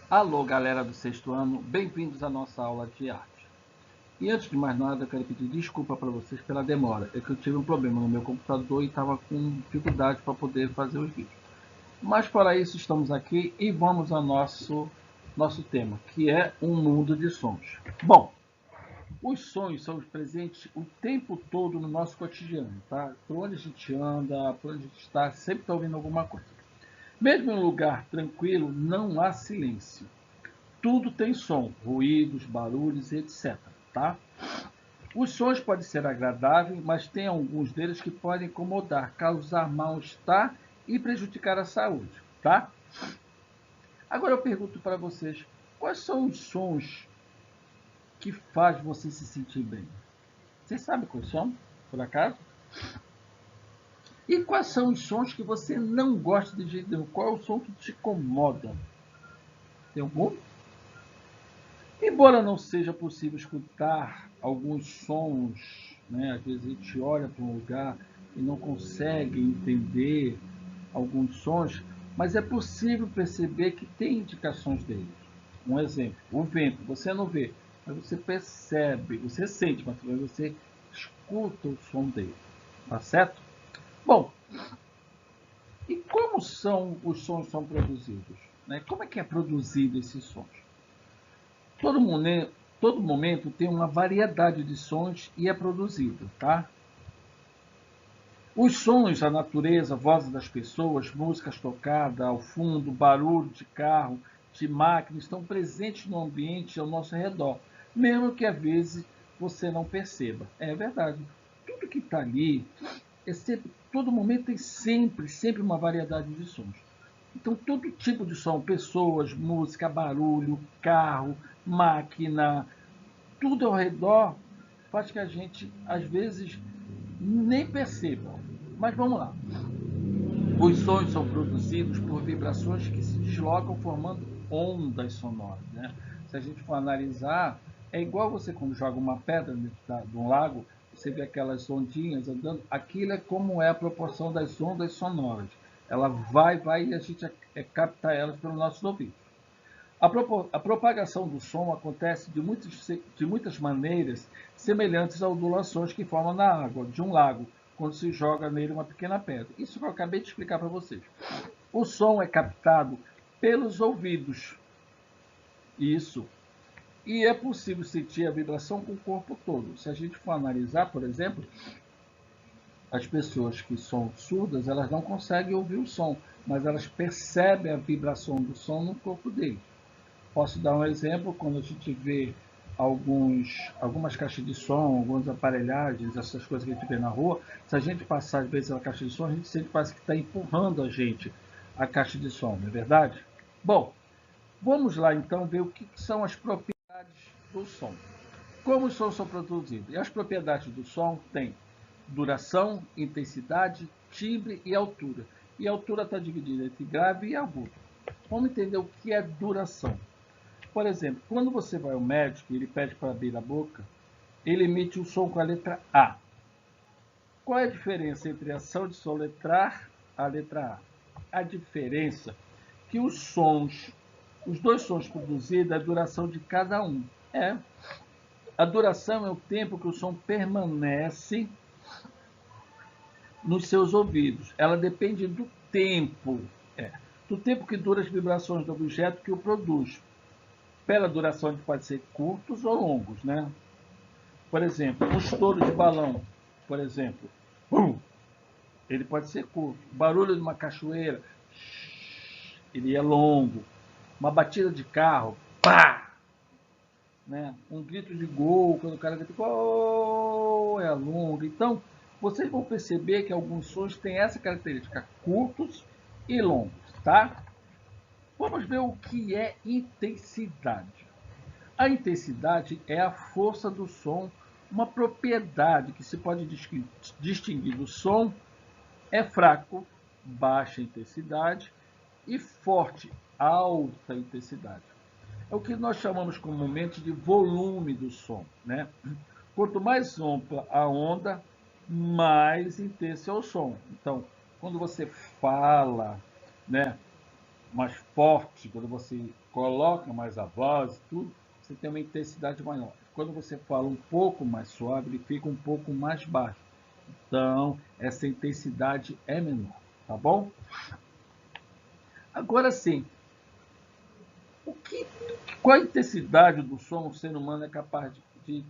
Alô, galera do sexto ano, bem-vindos à nossa aula de arte. E antes de mais nada, eu quero pedir desculpa para vocês pela demora. É que eu tive um problema no meu computador e estava com dificuldade para poder fazer os vídeos. Mas para isso estamos aqui e vamos ao nosso tema, que é um mundo de sons. Bom, os sons são presentes o tempo todo no nosso cotidiano, tá? Por onde a gente anda, por onde a gente está, sempre está ouvindo alguma coisa. Mesmo em um lugar tranquilo, não há silêncio. Tudo tem som, ruídos, barulhos, etc. Tá? Os sons podem ser agradáveis, mas tem alguns deles que podem incomodar, causar mal-estar e prejudicar a saúde. Tá? Agora eu pergunto para vocês, quais são os sons que faz você se sentir bem? Vocês sabem quais são, por acaso? E quais são os sons que você não gosta de jeito nenhum? Qual é o som que te incomoda? Tem algum? Embora não seja possível escutar alguns sons, né, às vezes a gente olha para um lugar e não consegue entender alguns sons, mas é possível perceber que tem indicações deles. Um exemplo, o vento, você não vê, mas você percebe, você sente, mas você escuta o som dele, tá certo? Bom, e como são os sons são produzidos? Né? Como é que é produzido esses sons? Todo momento, todo momento tem uma variedade de sons e é produzido, tá? Os sons, a natureza, vozes das pessoas, músicas tocadas ao fundo, barulho de carro, de máquina, estão presentes no ambiente ao nosso redor, mesmo que às vezes você não perceba. É verdade. Tudo que está ali, todo momento tem sempre uma variedade de sons. Então, todo tipo de som, pessoas, música, barulho, carro, máquina, tudo ao redor faz que a gente, às vezes, nem perceba. Mas vamos lá. Os sons são produzidos por vibrações que se deslocam formando ondas sonoras. Né? Se a gente for analisar, é igual você quando joga uma pedra dentro de um lago, você vê aquelas ondinhas andando. Aquilo é como é a proporção das ondas sonoras. Ela vai e a gente capta elas pelos nossos ouvidos. A propagação do som acontece de muitas maneiras semelhantes a ondulações que formam na água de um lago, quando se joga nele uma pequena pedra. Isso que eu acabei de explicar para vocês. O som é captado pelos ouvidos. Isso. E é possível sentir a vibração com o corpo todo. Se a gente for analisar, por exemplo, as pessoas que são surdas, elas não conseguem ouvir o som, mas elas percebem a vibração do som no corpo deles. Posso dar um exemplo, quando a gente vê algumas caixas de som, algumas aparelhagens, essas coisas que a gente vê na rua, se a gente passar às vezes a caixa de som, a gente sente quase que está empurrando a gente a caixa de som, não é verdade? Bom, vamos lá então ver o que são as propriedades do som. Como os sons são produzidos? E as propriedades do som têm duração, intensidade, timbre e altura. E a altura está dividida entre grave e agudo. Vamos entender o que é duração. Por exemplo, quando você vai ao médico e ele pede para abrir a boca, ele emite um som com a letra A. Qual é a diferença entre a ação de soletrar a letra A? A diferença é que os dois sons produzidos, a duração de cada um. A duração é o tempo que o som permanece nos seus ouvidos. Ela depende do tempo que dura as vibrações do objeto que o produz. Pela duração, ele pode ser curtos ou longos, né? Por exemplo, um estouro de balão, por exemplo, ele pode ser curto. O barulho de uma cachoeira, ele é longo. Uma batida de carro, pá! Né? Um grito de gol, quando o cara grita gol, é longo. Então, vocês vão perceber que alguns sons têm essa característica, curtos e longos, tá? Vamos ver o que é intensidade. A intensidade é a força do som, uma propriedade que se pode distinguir do som é fraco, baixa intensidade, e forte, alta intensidade. É o que nós chamamos comumente de volume do som. Né? Quanto mais ampla a onda, mais intenso é o som. Então, quando você fala, né, mais forte, quando você coloca mais a voz, tudo, você tem uma intensidade maior. Quando você fala um pouco mais suave, ele fica um pouco mais baixo. Então, essa intensidade é menor, tá bom? Agora sim, o que, qual a intensidade do som o ser humano é capaz de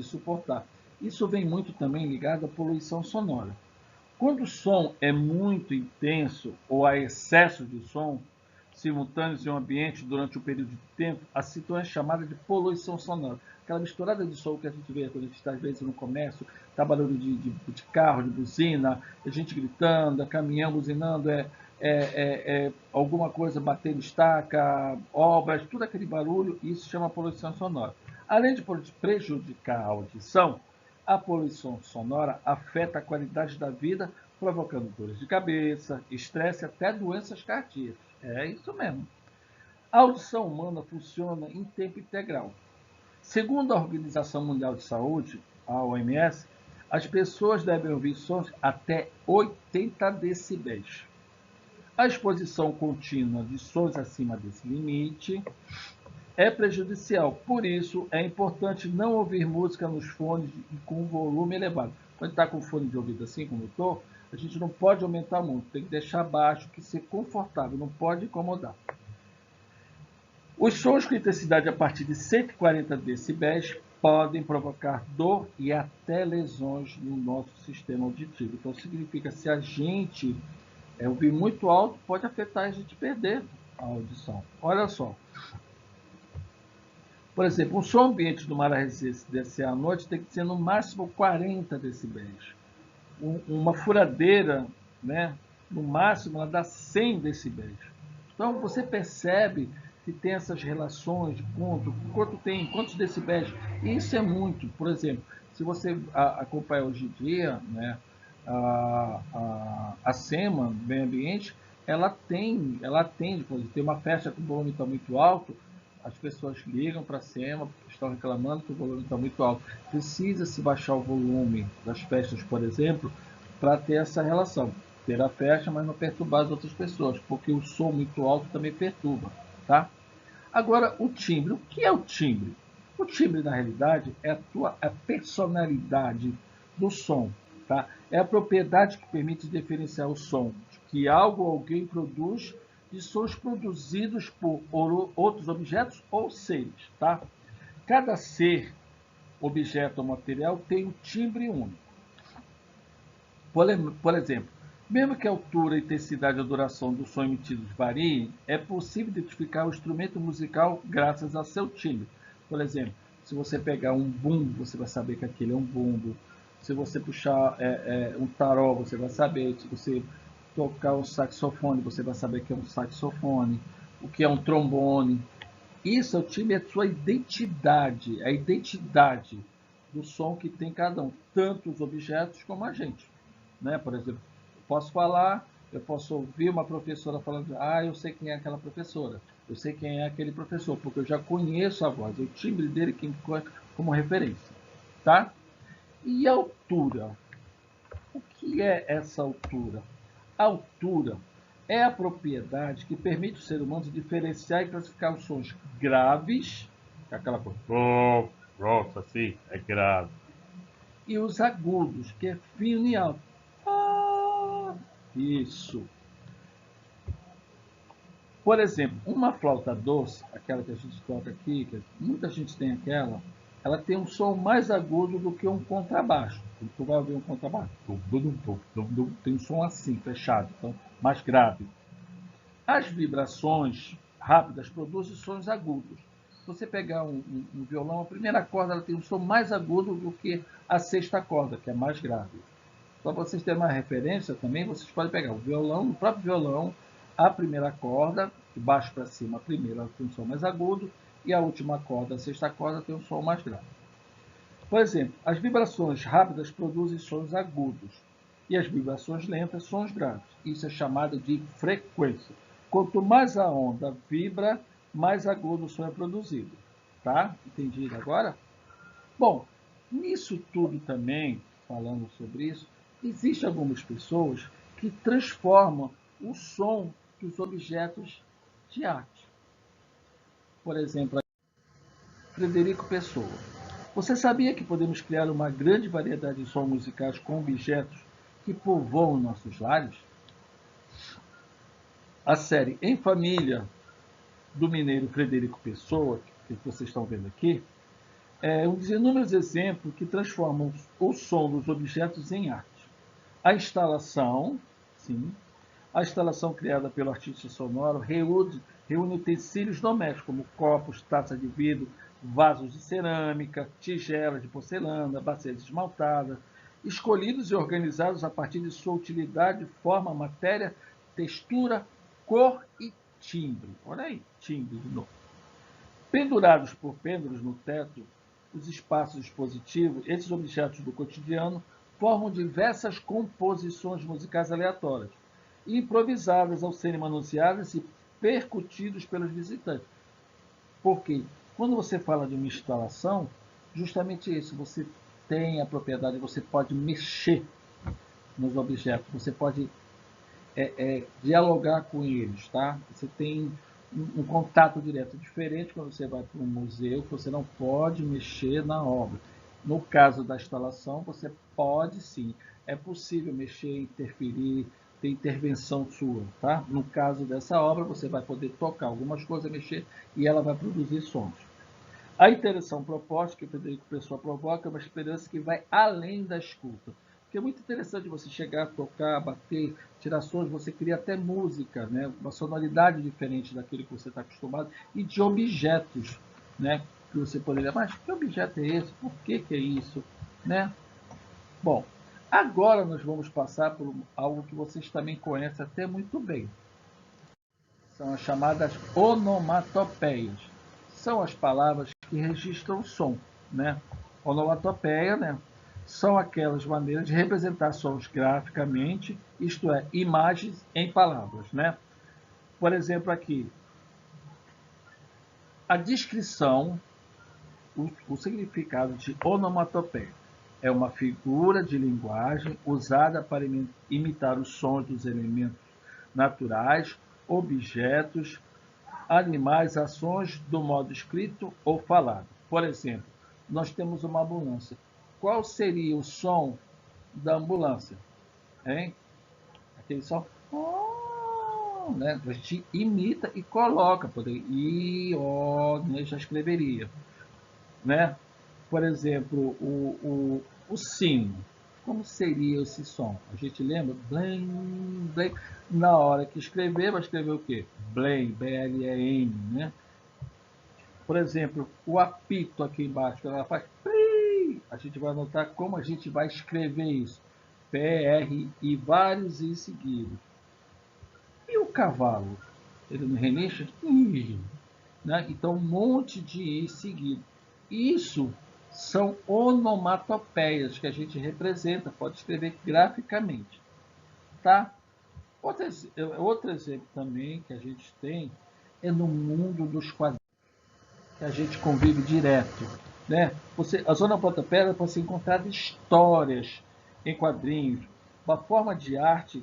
suportar? Isso vem muito também ligado à poluição sonora. Quando o som é muito intenso ou há excesso de som simultâneos em um ambiente durante um período de tempo, a situação é chamada de poluição sonora. Aquela misturada de som que a gente vê quando a gente está, às vezes, no comércio, tá barulho de carro, de buzina, a gente gritando, caminhão buzinando, alguma coisa batendo estaca, obras, tudo aquele barulho, isso se chama poluição sonora. Além de prejudicar a audição, a poluição sonora afeta a qualidade da vida, provocando dores de cabeça, estresse e até doenças cardíacas. É isso mesmo. A audição humana funciona em tempo integral. Segundo a Organização Mundial de Saúde, a OMS, as pessoas devem ouvir sons até 80 decibéis. A exposição contínua de sons acima desse limite é prejudicial. Por isso, é importante não ouvir música nos fones com volume elevado. Quando está com fone de ouvido assim, como eu estou, a gente não pode aumentar muito, tem que deixar baixo, que ser confortável, não pode incomodar. Os sons com intensidade a partir de 140 decibéis podem provocar dor e até lesões no nosso sistema auditivo. Então, significa que se a gente ouvir muito alto, pode afetar a gente perder a audição. Olha só. Por exemplo, um som ambiente de uma residencial à noite tem que ser no máximo 40 decibéis. Uma furadeira, né, no máximo, ela dá 100 decibéis. Então, você percebe que tem essas relações de quantos decibéis. E isso é muito. Por exemplo, se você acompanha hoje em dia, né, a SEMA, Meio Ambiente, ela atende, por exemplo, tem uma festa com o volume está muito alto, as pessoas ligam para a SEMA, porque estão reclamando que o volume está muito alto. Precisa-se baixar o volume das festas, por exemplo, para ter essa relação. Ter a festa, mas não perturbar as outras pessoas, porque o som muito alto também perturba. Tá? Agora, o timbre. O que é o timbre? O timbre, na realidade, é a personalidade do som. Tá? É a propriedade que permite diferenciar o som que algo ou alguém produz de sons produzidos por outros objetos ou seres. Tá? Cada ser, objeto ou material tem um timbre único. Por exemplo, mesmo que a altura, a intensidade e a duração do som emitido variem, é possível identificar o instrumento musical graças a seu timbre. Por exemplo, se você pegar um bumbo, você vai saber que aquele é um bumbo. Se você puxar um tarol, você vai saber. Se você tocar um saxofone, você vai saber que é um saxofone. O que é um trombone. Isso é o timbre, é a sua identidade, a identidade do som que tem cada um, tanto os objetos como a gente. Né? Por exemplo, eu posso falar, eu posso ouvir uma professora falando, eu sei quem é aquela professora, eu sei quem é aquele professor, porque eu já conheço a voz, o timbre dele como referência. Tá? E a altura? O que é essa altura? A altura é a propriedade que permite o ser humano diferenciar e classificar os sons graves, que é aquela coisa, grossa assim, é grave, e os agudos, que é fino e alto. Isso. Por exemplo, uma flauta doce, aquela que a gente toca aqui, que muita gente tem aquela, ela tem um som mais agudo do que um contrabaixo. Tu vai ouvir um contrabaixo, tem um som assim, fechado, então mais grave. As vibrações rápidas produzem sons agudos. Se você pegar um violão, a primeira corda ela tem um som mais agudo do que a sexta corda, que é mais grave. Só para vocês terem uma referência também, vocês podem pegar o violão, o próprio violão, a primeira corda, de baixo para cima, a primeira tem um som mais agudo, e a última corda, a sexta corda, tem um som mais grave. Por exemplo, as vibrações rápidas produzem sons agudos, e as vibrações lentas, sons graves. Isso é chamado de frequência. Quanto mais a onda vibra, mais agudo o som é produzido. Tá? Entendido agora? Bom, nisso tudo também, falando sobre isso, existem algumas pessoas que transformam o som dos objetos de arte. Por exemplo, Frederico Pessoa. Você sabia que podemos criar uma grande variedade de sons musicais com objetos que povoam nossos lares? A série Em Família, do mineiro Frederico Pessoa, que vocês estão vendo aqui, é um dos inúmeros exemplos que transformam o som dos objetos em arte. A instalação, sim, a instalação criada pelo artista sonoro reúne utensílios domésticos, como copos, taças de vidro, vasos de cerâmica, tigelas de porcelana, bacias esmaltadas, escolhidos e organizados a partir de sua utilidade, forma, matéria, textura, cor e timbre. Olha aí, timbre de novo. Pendurados por pêndulos no teto, os espaços expositivos, esses objetos do cotidiano formam diversas composições musicais aleatórias, improvisadas ao serem manuseadas e percutidos pelos visitantes. Porque quando você fala de uma instalação, justamente isso, você tem a propriedade, você pode mexer nos objetos, você pode dialogar com eles, tá? Você tem um contato direto diferente quando você vai para um museu, que você não pode mexer na obra. No caso da instalação, você pode sim, é possível mexer, interferir, ter intervenção sua, tá? No caso dessa obra, você vai poder tocar algumas coisas, mexer, e ela vai produzir sons. A interação proposta que o Frederico Pessoa provoca é uma experiência que vai além da escuta. Porque é muito interessante você chegar, tocar, bater, tirar sons, você cria até música, né? Uma sonoridade diferente daquilo que você está acostumado, e de objetos, né? Que você poderia, mas que objeto é esse? Por que é isso? Né? Bom, agora nós vamos passar por algo que vocês também conhecem até muito bem. São as chamadas onomatopeias. São as palavras que registram som, né? Onomatopeia, né? São aquelas maneiras de representar sons graficamente, isto é, imagens em palavras, né? Por exemplo, aqui, a descrição, o significado de onomatopeia é uma figura de linguagem usada para imitar os sons dos elementos naturais, objetos, animais, ações do modo escrito ou falado. Por exemplo, nós temos uma ambulância. Qual seria o som da ambulância? Hein? Aquele som, né? A gente imita e coloca, poder né? Já escreveria, né? Por exemplo, o sino. Como seria esse som? A gente lembra? Blém, blém. Na hora que escrever, vai escrever o quê? Blém, B-L-E-M, né? Por exemplo, o apito aqui embaixo, quando ela faz plim, a gente vai anotar como a gente vai escrever isso. P-R e vários i seguidos. E o cavalo? Ele não relincha? Né? Então, um monte de i seguido. Isso são onomatopeias que a gente representa, pode escrever graficamente. Tá? Outro exemplo também que a gente tem é no mundo dos quadrinhos, que a gente convive direto. Né? As onomatopeias podem ser encontradas histórias em quadrinhos, uma forma de arte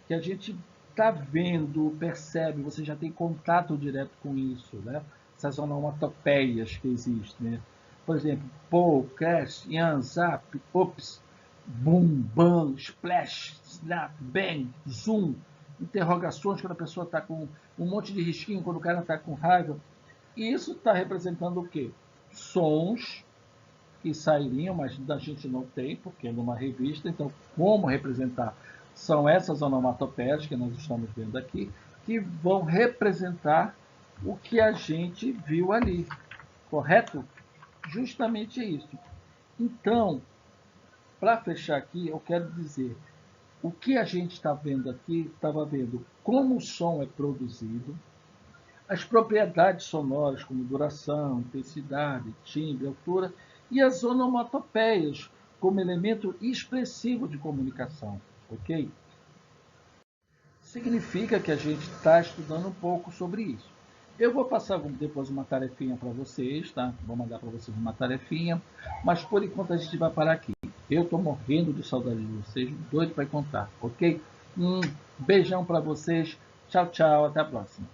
que a gente está vendo, percebe, você já tem contato direto com isso, né? Essas onomatopeias que existem. Né? Por exemplo, pull, crash, yan, zap, ups, boom, bang, splash, snap, bang, zoom, interrogações quando a pessoa está com um monte de risquinho, quando o cara está com raiva. E isso está representando o quê? Sons que sairiam, mas a gente não tem, porque é numa revista. Então, como representar? São essas onomatopeias que nós estamos vendo aqui, que vão representar o que a gente viu ali. Correto? Justamente isso. Então, para fechar aqui, eu quero dizer, o que a gente está vendo aqui, estava vendo como o som é produzido, as propriedades sonoras, como duração, intensidade, timbre, altura, e as onomatopeias, como elemento expressivo de comunicação, ok? Significa que a gente está estudando um pouco sobre isso. Eu vou passar depois uma tarefinha para vocês, tá? Vou mandar para vocês uma tarefinha, mas por enquanto a gente vai parar aqui. Eu estou morrendo de saudade de vocês, doido para contar, ok? Beijão para vocês, tchau, tchau, até a próxima.